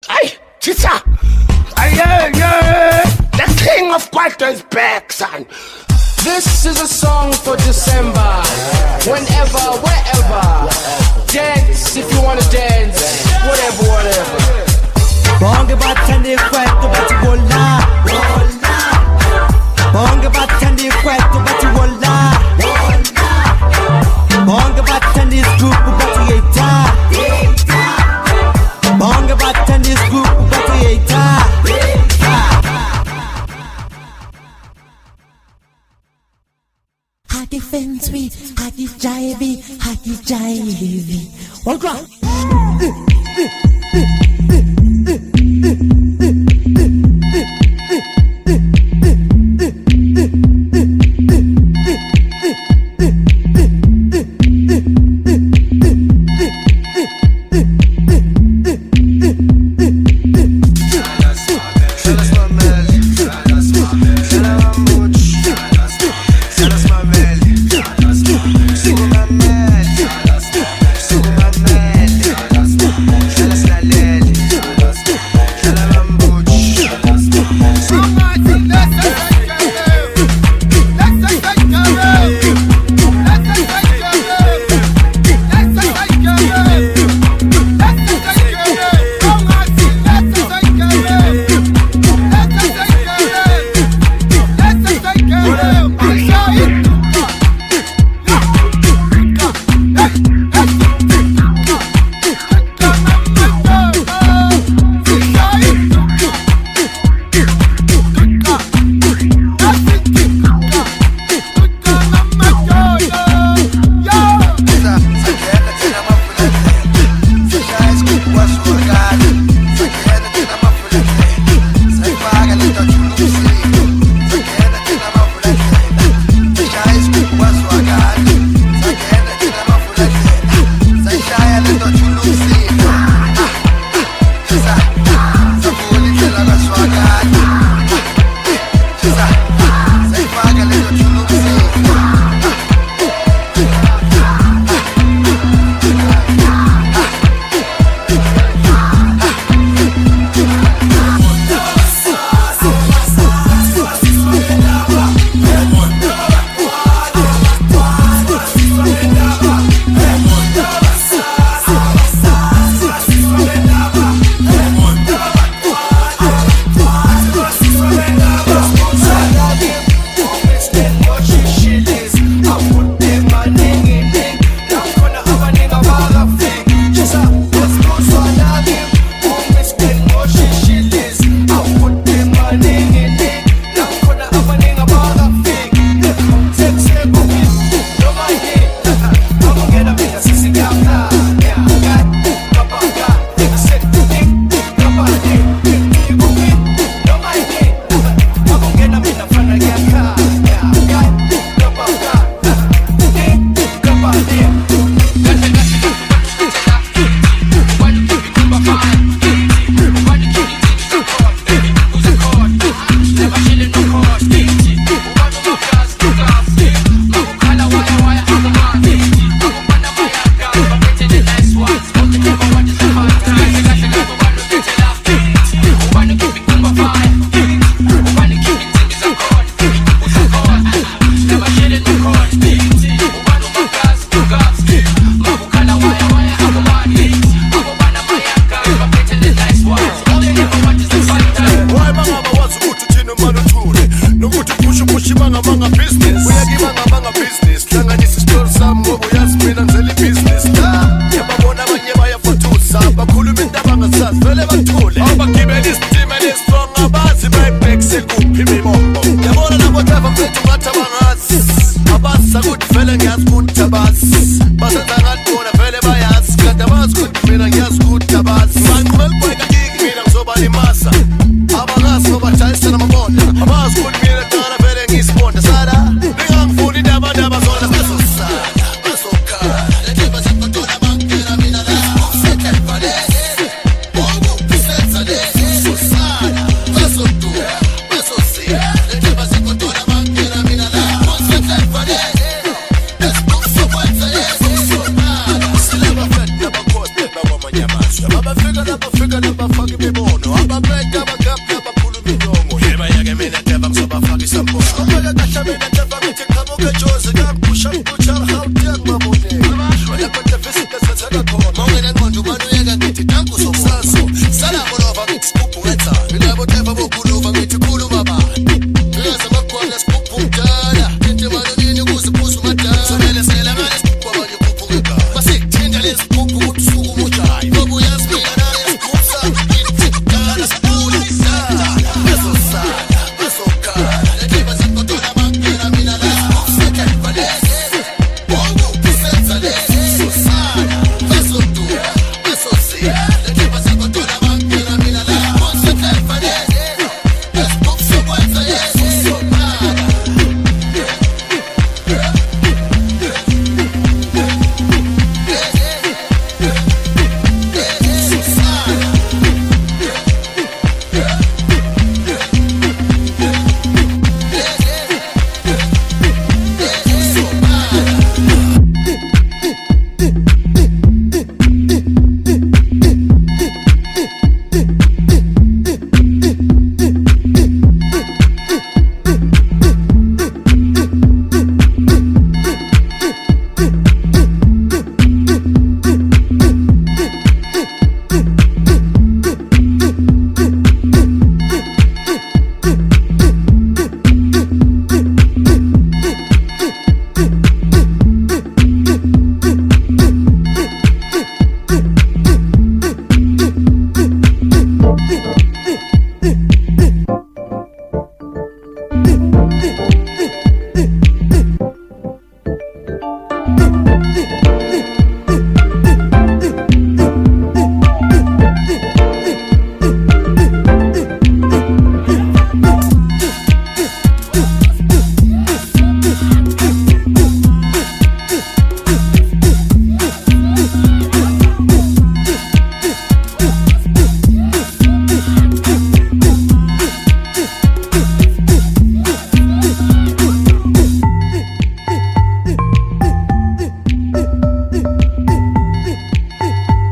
Hey, teacher! Yeah. The king of Kwaito is back, son. This is a song for December. Whenever, wherever. Dance if you wanna dance. Whatever. Bonga batandi Kwaito bati wola. Bonga batandi Kwaito bati wola. Bonga batandi group bati yeta. Bonga batandi group bati yeta. Haki fenswi, haki jaivi. One ground. Figure imibono ababeka abagaphi abakhuluma inyomo yeba yake mina deva ngizobafaka isambo abeka kahle mina deva ngithi qabuke jozi kakusha kucha how dare mabone lapho tefisika sathaka khona mawena ngqondo ubani uyeka ngithi danku sosaso sala bolova ngithi sibuphu ngetha ilabo deva bokhuluma ngithi khuluma bani yaza makhona sibuphu mdala ngithi malini kuze phuzu madala somele sela ngale sibuphu abanye kuphu ngeka masithinda lesibuphu ukuthi suku mujayi ngoba uyasibika naye sibuphu sakhe ngithi dala sibula isata bazosala bazokhala leba zakothola bangena mina la sibuphu sakhe balese bonke usenza lesi sosala bazodula bazosila leba zakothola bangena mina la sibuphu sakhe balese sibuphu sokwenza yesu sophala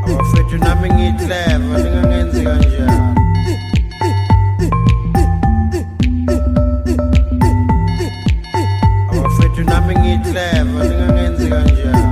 Abafethu nami ngiclever ningangenzi kanjani Abafethu nami ngiclever ningangenzi kanjani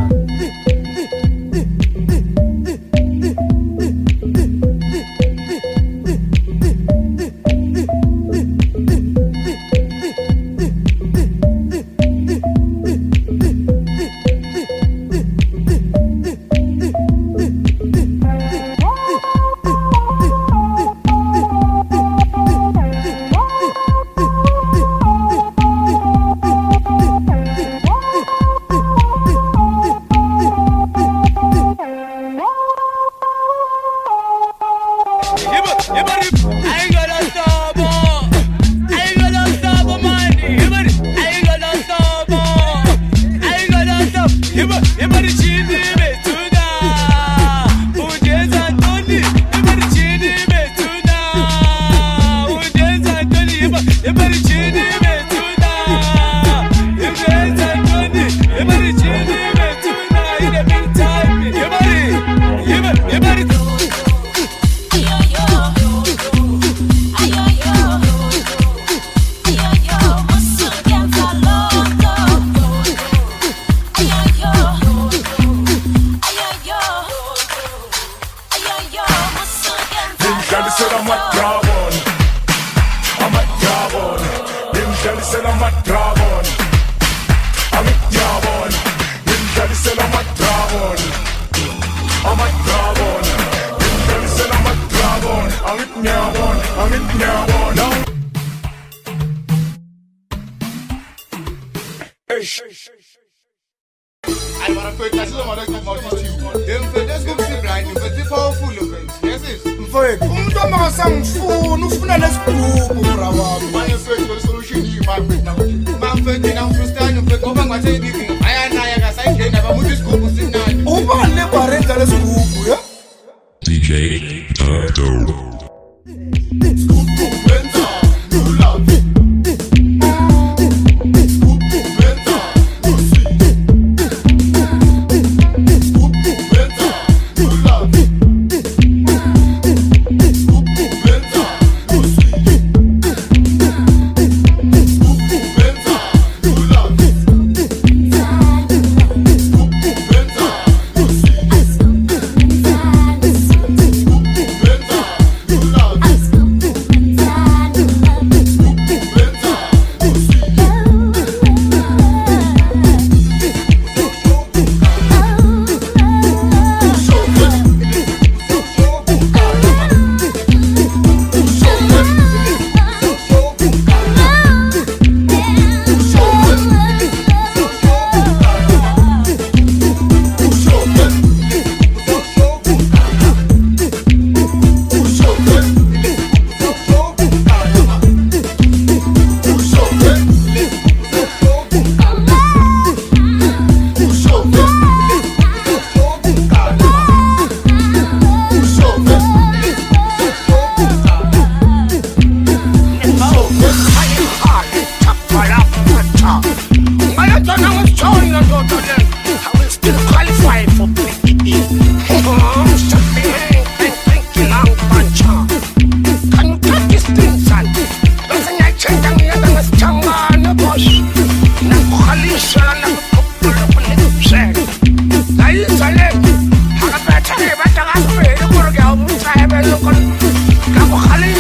Mfowethu umuntu omangasangifuna ufuna lesigubu bra wami manje mfethu solution yimaphi namanje mfethu ngiyafrustana mfethu ngoba ngathi ibibi ayanaye akasayingena bamuthi isigubhu sinani ubani le barenda lesigubhu ya DJ Tado. Scoop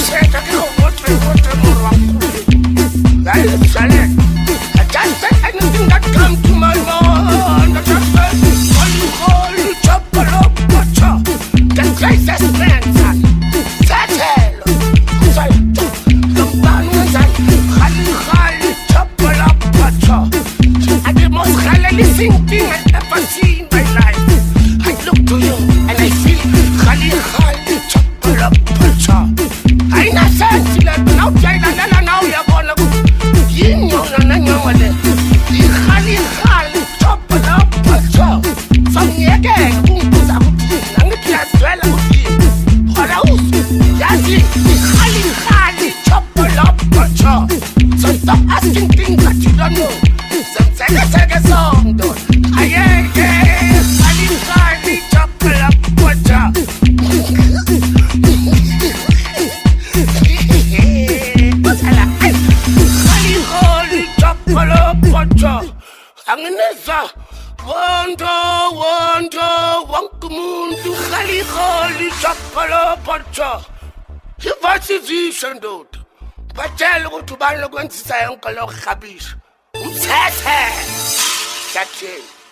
Seta ke go wotre morwa. That's it. I just said anything that comes to my mind. I just said, holy, chop, butcher. The greatest man, son. Settle. The man was like, holy, chop, butcher. And the most halally thing I've ever seen in my life. I look to you and I feel holy, chop, butcher. I ain't a sense in it, but now you're gonna go. So stop asking things that you don't know. Some take a song, though. Angineza wonder wankumuntu khali chakala pacha hivasi vision dude batshela ukuthi ubani lokwenzisa yonke lo khabisha umthethe that's it.